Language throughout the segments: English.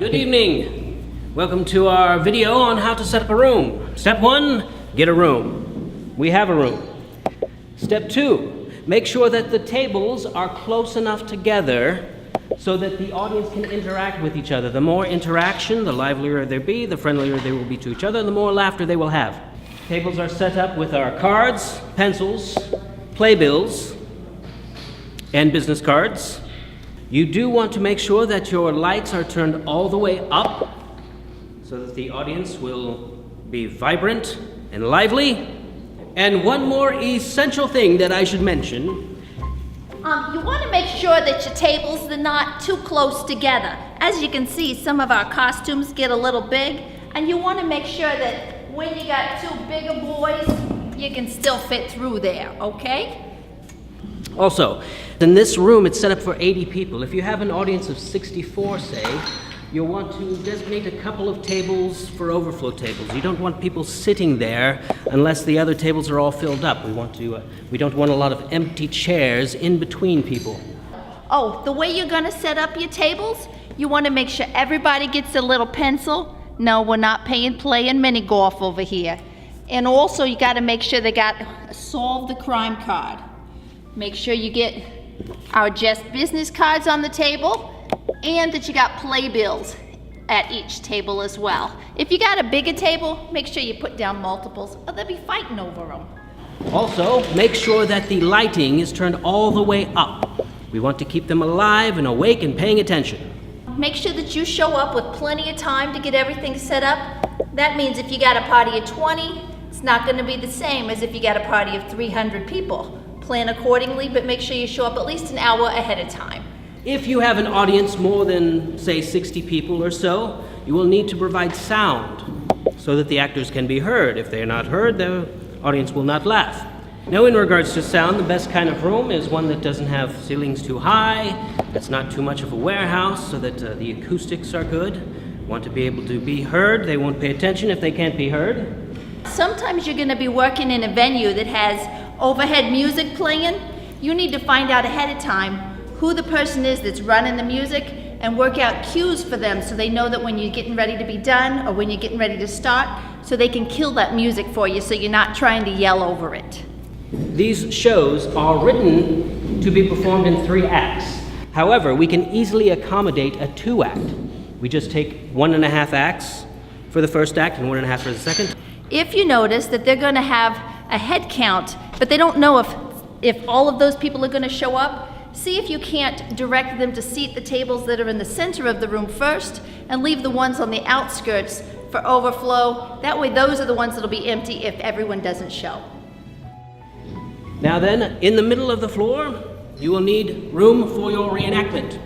Good evening. Welcome to our video on how to set up a room. Step 1, get a room. We have a room. Step 2, make sure that the tables are close enough together so that the audience can interact with each other. The more interaction, the livelier they be, the friendlier they will be to each other, and the more laughter they will have. Tables are set up with our cards, pencils, playbills, and business cards. You do want to make sure that your lights are turned all the way up so that the audience will be vibrant and lively. And one more essential thing that I should mention. You want to make sure that your tables are not too close together. As you can see, some of our costumes get a little big, and you want to make sure that when you got two bigger boys, you can still fit through there, okay? Also, in this room, it's set up for 80 people. If you have an audience of 64, say, you'll want to designate a couple of tables for overflow tables. You don't want people sitting there unless the other tables are all filled up. We don't want a lot of empty chairs in between people. Oh, the way you're going to set up your tables, you want to make sure everybody gets a little pencil. No, we're not playing mini golf over here. And also, you got to make sure they got a solve the crime card. Make sure you get our Jest business cards on the table and that you got playbills at each table as well. If you got a bigger table, make sure you put down multiples or they'll be fighting over them. Also, make sure that the lighting is turned all the way up. We want to keep them alive and awake and paying attention. Make sure that you show up with plenty of time to get everything set up. That means if you got a party of 20, it's not going to be the same as if you got a party of 300 people. Plan accordingly, but make sure you show up at least an hour ahead of time. If you have an audience more than, say, 60 people or so, you will need to provide sound so that the actors can be heard. If they are not heard, the audience will not laugh. Now, in regards to sound, the best kind of room is one that doesn't have ceilings too high, that's not too much of a warehouse, so that the acoustics are good. Want to be able to be heard. They won't pay attention if they can't be heard. Sometimes you're going to be working in a venue that has overhead music playing. You need to find out ahead of time who the person is that's running the music and work out cues for them so they know that when you're getting ready to be done or when you're getting ready to start, so they can kill that music for you so you're not trying to yell over it. These shows are written to be performed in 3 acts. However, we can easily accommodate a 2-act. We just take 1.5 acts for the first act and 1.5 for the second. If you notice that they're going to have a head count, but they don't know if all of those people are going to show up, see if you can't direct them to seat the tables that are in the center of the room first and leave the ones on the outskirts for overflow. That way those are the ones that'll be empty if everyone doesn't show. Now then, in the middle of the floor, you will need room for your reenactment.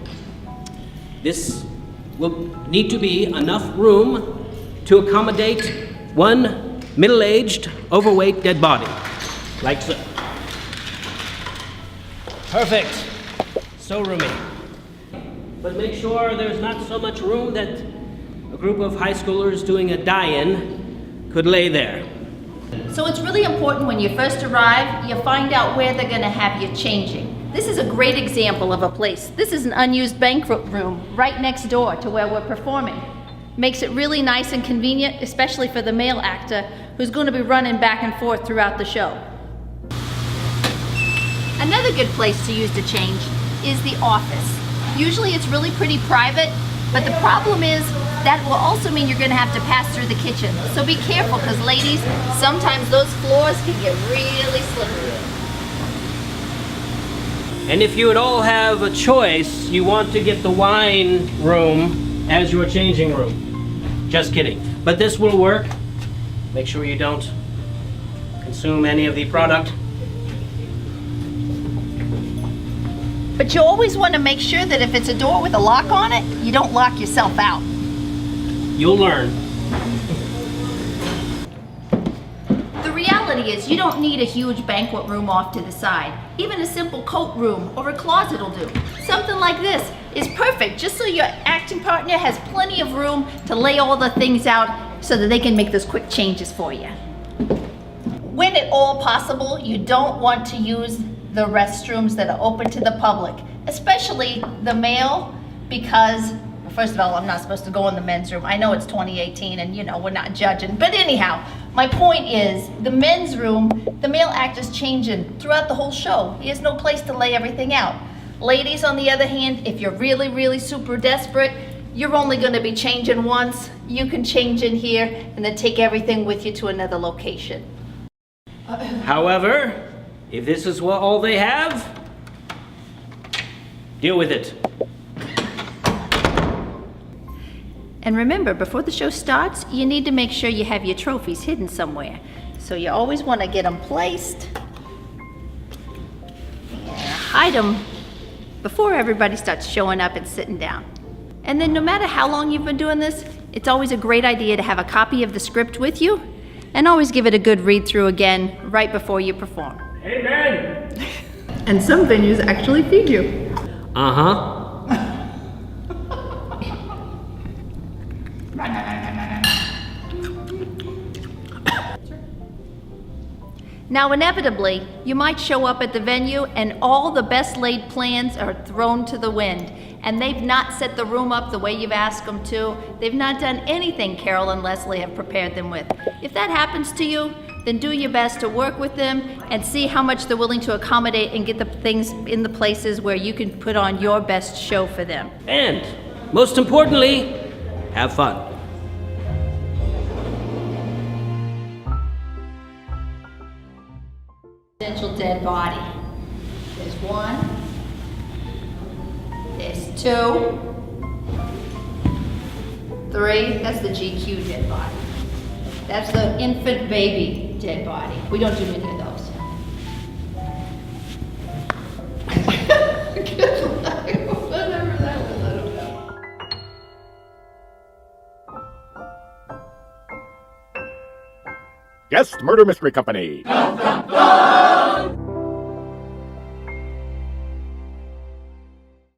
This will need to be enough room to accommodate one middle-aged, overweight dead body, like so. Perfect. So roomy. But make sure there's not so much room that a group of high schoolers doing a die-in could lay there. So it's really important when you first arrive, you find out where they're going to have you changing. This is a great example of a place. This is an unused banquet room right next door to where we're performing. Makes it really nice and convenient, especially for the male actor who's going to be running back and forth throughout the show. Another good place to use to change is the office. Usually it's really pretty private, but the problem is that will also mean you're going to have to pass through the kitchen. So be careful, because ladies, sometimes those floors can get really slippery. And if you would all have a choice, you want to get the wine room as your changing room. Just kidding. But this will work. Make sure you don't consume any of the product. But you always want to make sure that if it's a door with a lock on it, you don't lock yourself out. You'll learn. The reality is you don't need a huge banquet room off to the side. Even a simple coat room or a closet will do. Something like this is perfect, just so your acting partner has plenty of room to lay all the things out so that they can make those quick changes for you. When at all possible, you don't want to use the restrooms that are open to the public, especially the male, because First of all, I'm not supposed to go in the men's room. I know it's 2018 and you know, we're not judging. But anyhow, my point is the men's room, the male actor's changing throughout the whole show. He has no place to lay everything out. Ladies, on the other hand, if you're really, really super desperate, you're only going to be changing once. You can change in here and then take everything with you to another location. However, if this is all they have, deal with it. And remember, before the show starts, you need to make sure you have your trophies hidden somewhere. So you always want to get them placed and hide them before everybody starts showing up and sitting down. And then no matter how long you've been doing this, it's always a great idea to have a copy of the script with you and always give it a good read through again right before you perform. Amen. And some venues actually feed you. Uh-huh. Now, inevitably, you might show up at the venue and all the best laid plans are thrown to the wind, and they've not set the room up the way you've asked them to. They've not done anything Carol and Leslie have prepared them with. If that happens to you, then do your best to work with them and see how much they're willing to accommodate and get the things in the places where you can put on your best show for them. And, most importantly, have fun. Potential dead body. There's one. There's two. Three. That's the GQ dead body. That's the infant baby dead body. We don't do many of those. Whatever that was, I don't know. Jest Murder Mystery Company.